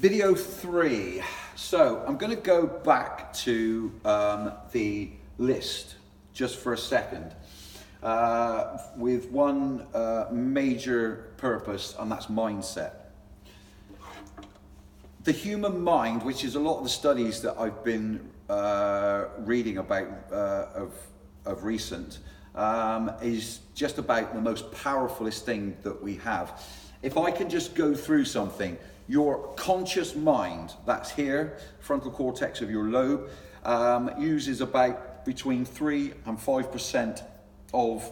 Video 3. So I'm going to go back to the list just for a second with one major purpose, and that's mindset. The human mind, which is a lot of the studies that I've been reading about of recent, is just about the most powerfulest thing that we have. If I can just go through something, your conscious mind, that's here, frontal cortex of your lobe, uses about between 3 and 5% of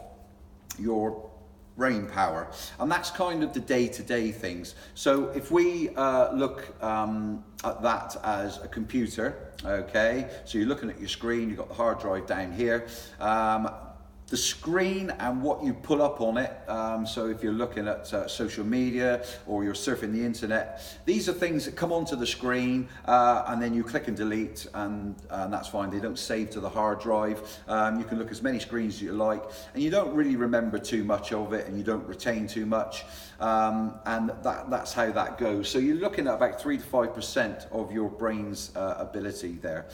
your brain power, and that's kind of the day-to-day things. So if we look at that as a computer, okay, so you're looking at your screen, you've got the hard drive down here, the screen and what you pull up on it, so if you're looking at social media or you're surfing the internet, these are things that come onto the screen and then you click and delete, and that's fine. They don't save to the hard drive. You can look as many screens as you like, and you don't really remember too much of it, and you don't retain too much, and that's how that goes. So you're looking at about 3 to 5% of your brain's ability there.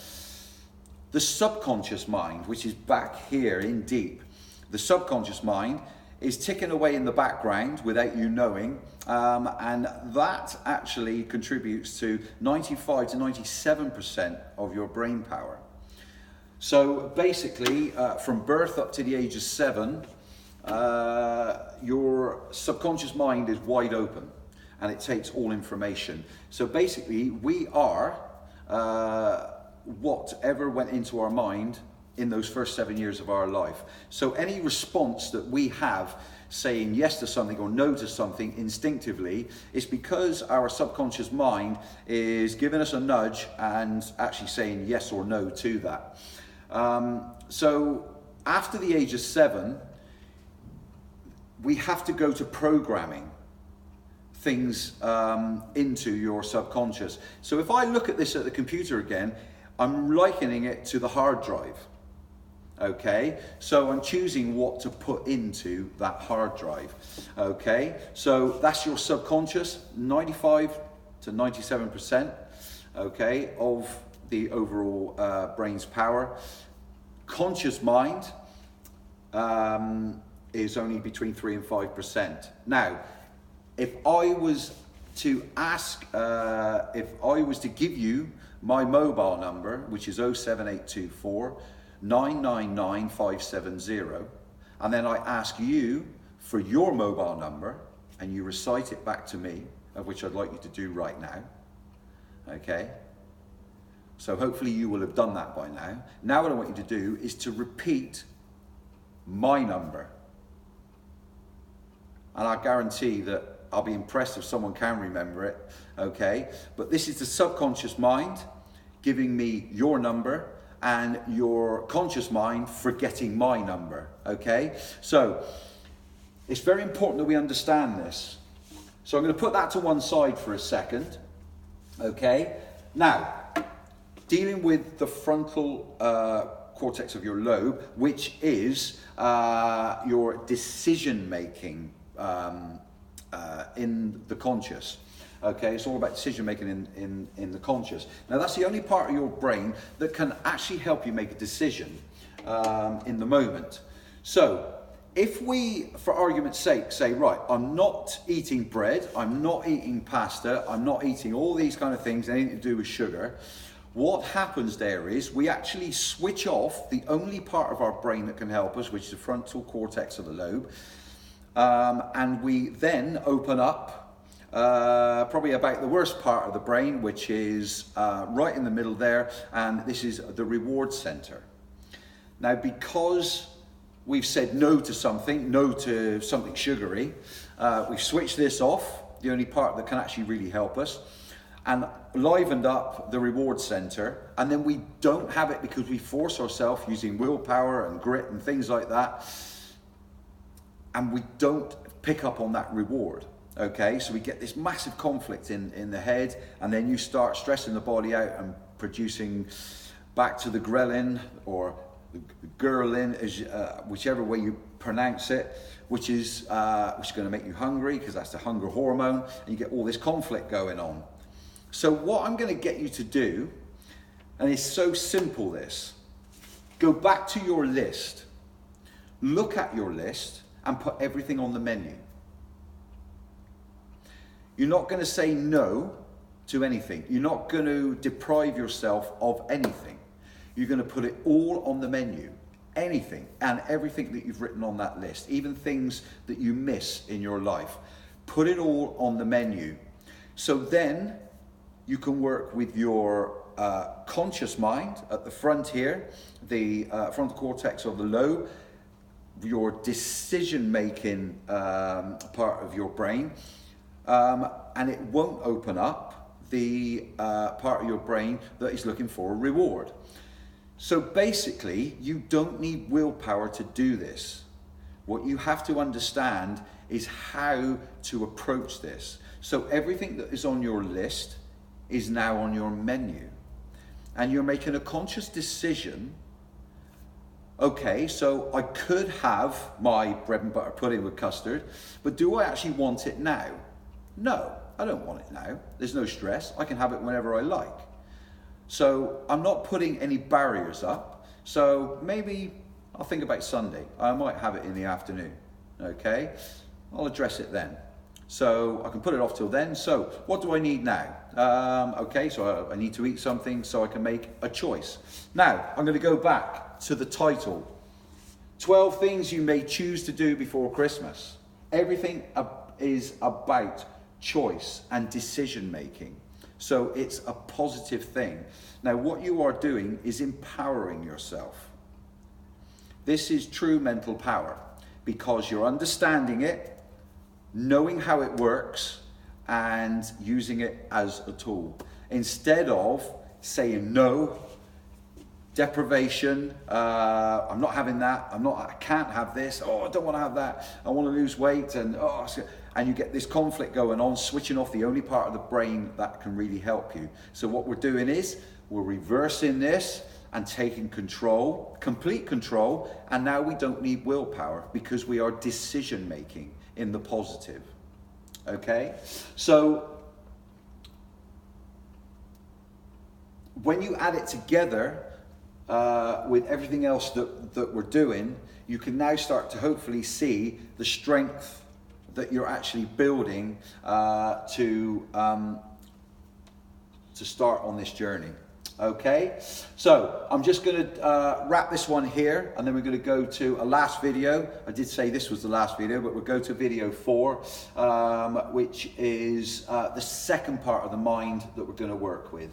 The subconscious mind, which is back here in deep, the subconscious mind is ticking away in the background without you knowing, and that actually contributes to 95 to 97% of your brain power. So basically, from birth up to the age of 7, your subconscious mind is wide open and it takes all information. So basically, we are whatever went into our mind in those first 7 years of our life. So any response that we have saying yes to something or no to something instinctively is because our subconscious mind is giving us a nudge and actually saying yes or no to that. So after the age of 7, we have to go to programming things into your subconscious. So if I look at this at the computer again, I'm likening it to the hard drive, okay? So I'm choosing what to put into that hard drive, okay? So that's your subconscious, 95 to 97%, okay, of the overall brain's power. Conscious mind is only between 3 and 5%. Now, if I was to ask, if I was to give you my mobile number, which is 07824 999 570, and then I ask you for your mobile number and you recite it back to me, of which I'd like you to do right now, okay? So hopefully you will have done that by now. Now what I want you to do is to repeat my number, and I guarantee that I'll be impressed if someone can remember it, okay? But this is the subconscious mind giving me your number and your conscious mind forgetting my number, okay? So it's very important that we understand this. So I'm going to put that to one side for a second, okay? Now, dealing with the frontal cortex of your lobe, which is your decision-making in the conscious. Okay, it's all about decision making in the conscious. Now that's the only part of your brain that can actually help you make a decision in the moment. So if we, for argument's sake, say, right, I'm not eating bread, I'm not eating pasta, I'm not eating all these kind of things, anything to do with sugar, what happens there is we actually switch off the only part of our brain that can help us, which is the frontal cortex of the lobe, and we then open up probably about the worst part of the brain, which is right in the middle there, and this is the reward center. Now, because we've said no to something sugary, we've switched this off, the only part that can actually really help us, and livened up the reward center, and then we don't have it because we force ourselves using willpower and grit and things like that, and we don't pick up on that reward. Okay, so we get this massive conflict in the head, and then you start stressing the body out and producing back to the ghrelin or the ghrelin, whichever way you pronounce it, which is going to make you hungry because that's the hunger hormone, and you get all this conflict going on. So what I'm going to get you to do, and it's so simple this, go back to your list, look at your list and put everything on the menu. You're not going to say no to anything. You're not going to deprive yourself of anything. You're going to put it all on the menu. Anything and everything that you've written on that list, even things that you miss in your life, put it all on the menu. So then you can work with your conscious mind at the front here, the frontal cortex of the lobe, your decision-making part of your brain, and it won't open up the part of your brain that is looking for a reward. So basically, you don't need willpower to do this. What you have to understand is how to approach this. So everything that is on your list is now on your menu. And you're making a conscious decision. Okay, so I could have my bread and butter pudding with custard, but do I actually want it now? No, I don't want it now. There's no stress. I can have it whenever I like. So I'm not putting any barriers up. So maybe I'll think about Sunday. I might have it in the afternoon, okay? I'll address it then. So I can put it off till then. So what do I need now? Okay, so I need to eat something so I can make a choice. Now, I'm going to go back to the title. 12 things you may choose to do before Christmas. Everything is about choice and decision making. So it's a positive thing. Now, what you are doing is empowering yourself. This is true mental power because you're understanding it, knowing how it works, and using it as a tool. Instead of saying no, deprivation, I'm not having that, I can't have this, oh, I don't want to have that, I want to lose weight, and you get this conflict going on, switching off the only part of the brain that can really help you. So what we're doing is, we're reversing this and taking control, complete control, and now we don't need willpower because we are decision making in the positive. Okay? So when you add it together with everything else that we're doing, you can now start to hopefully see the strength that you're actually building to start on this journey. Okay, so I'm just going to wrap this one here, and then we're going to go to a last video. I did say this was the last video, but we'll go to video 4, which is the second part of the mind that we're going to work with.